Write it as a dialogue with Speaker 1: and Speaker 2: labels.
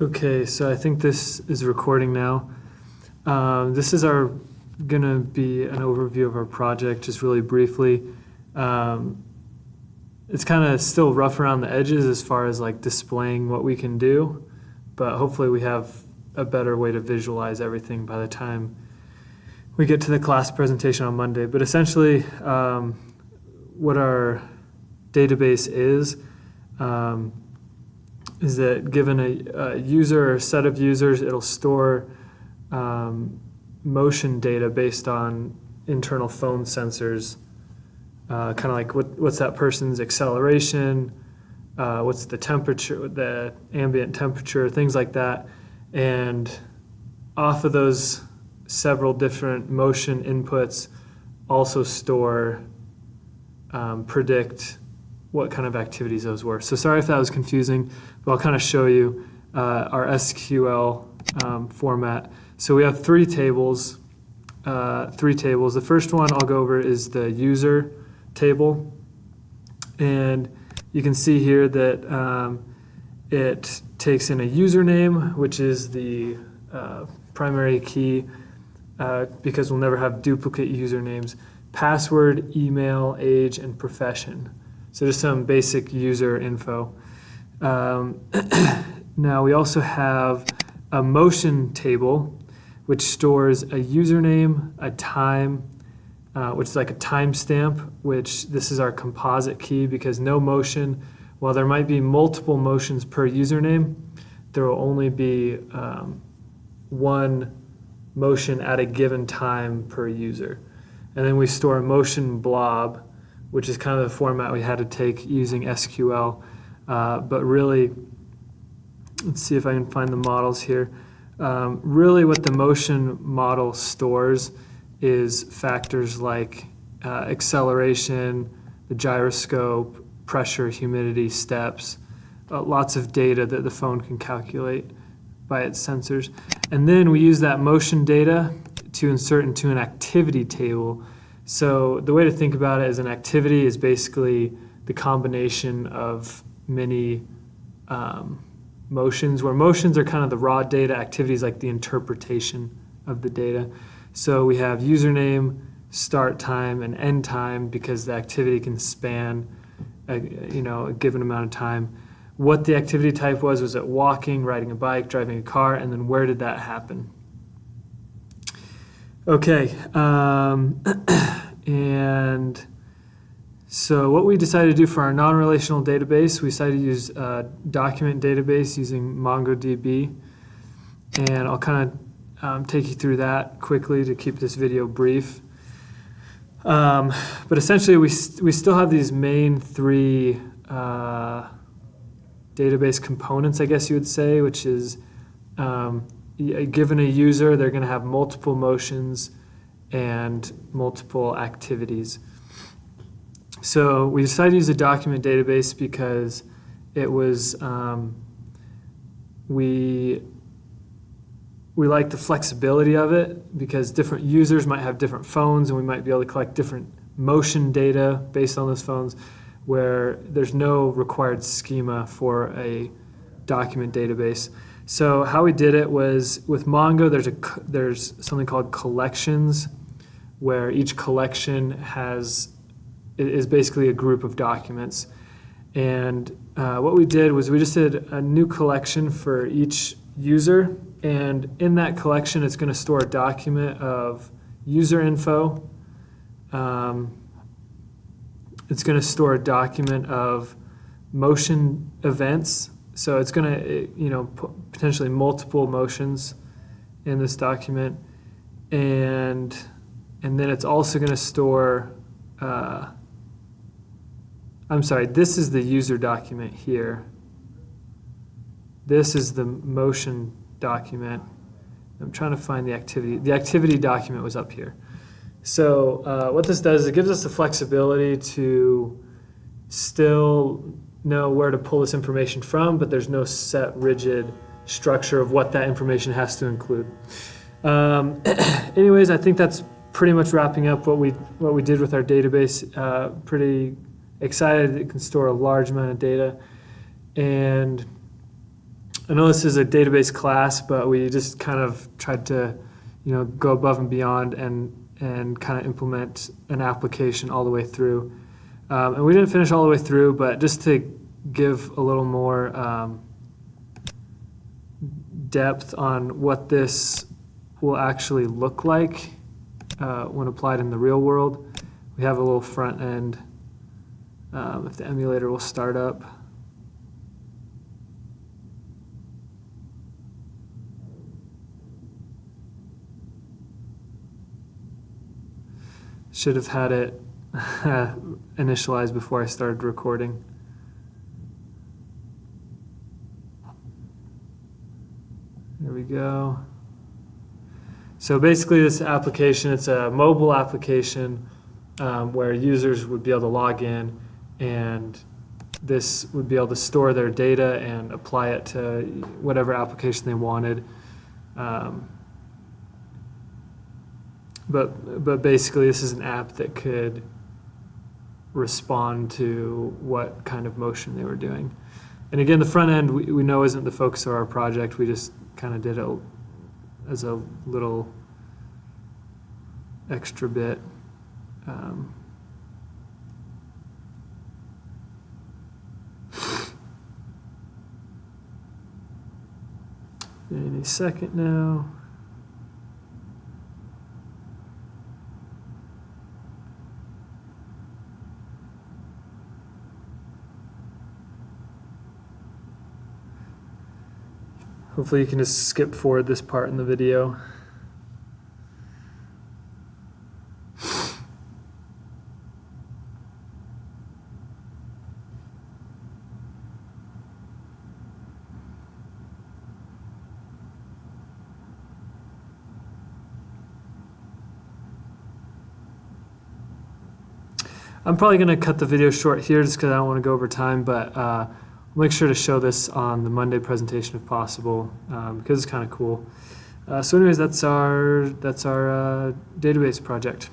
Speaker 1: Okay, so I think this is recording now. This is gonna be an overview of our project, just really briefly. It's kind of still rough around the edges as far as like displaying what we can do, but hopefully we have a better way to visualize everything by the time we get to the class presentation on Monday. But essentially, what our database is that given a user or a set of users, it'll store motion data based on internal phone sensors, kind of like what's that person's acceleration, what's the temperature, the ambient temperature, things like that. And off of those several different motion inputs, also store, predict what kind of activities those were. So sorry if that was confusing, but I'll kind of show you our SQL format. So we have three tables. The first one I'll go over is the user table. And you can see here that it takes in a username, which is the primary key because we'll never have duplicate usernames, password, email, age, and profession. So just some basic user info. Now we also have a motion table, which stores a username, a time, which is like a timestamp, which this is our composite key because no motion, while there might be multiple motions per username, there will only be one motion at a given time per user. And then we store a motion blob, which is kind of the format we had to take using SQL. But really, let's see if I can find the models here. Really what the motion model stores is factors like acceleration, the gyroscope, pressure, humidity, steps, lots of data that the phone can calculate by its sensors. And then we use that motion data to insert into an activity table. So the way to think about it is an activity is basically the combination of many motions, where motions are kind of the raw data, activities like the interpretation of the data. So we have username, start time, and end time because the activity can span a given amount of time. What the activity type was it walking, riding a bike, driving a car, and then where did that happen? Okay, and so what we decided to do for our non-relational database, we decided to use a document database using MongoDB, and I'll kind of take you through that quickly to keep this video brief. But essentially, we still have these main three database components, I guess you would say, which is given a user, they're going to have multiple motions and multiple activities. So we decided to use a document database because it was we like the flexibility of it because different users might have different phones and we might be able to collect different motion data based on those phones where there's no required schema for a document database. So how we did it was with Mongo, there's something called collections, where each collection is basically a group of documents. And what we did was we just did a new collection for each user, and in that collection it's going to store a document of user info. It's going to store a document of motion events. So it's going to, potentially multiple motions in this document, and then it's also going to store. I'm sorry. This is the user document here. This is the motion document. I'm trying to find the activity. The activity document was up here. So what this does is it gives us the flexibility to still know where to pull this information from, but there's no set rigid structure of what that information has to include. Anyways, I think that's pretty much wrapping up what we did with our database. Pretty excited it can store a large amount of data, and I know this is a database class, but we just kind of tried to, go above and beyond and kind of implement an application all the way through. And we didn't finish all the way through, but just to give a little more depth on what this will actually look like when applied in the real world, we have a little front end. If the emulator will start up. Should have had it initialized before I started recording. There we go. So basically this application, it's a mobile application where users would be able to log in, and this would be able to store their data and apply it to whatever application they wanted. But basically this is an app that could respond to what kind of motion they were doing. And again, the front end we know isn't the focus of our project. We just kind of did it as a little extra bit. Any second now. Hopefully you can just skip forward this part in the video. I'm probably going to cut the video short here just because I don't want to go over time, but I'll make sure to show this on the Monday presentation if possible, because it's kind of cool. So anyways, that's our database project.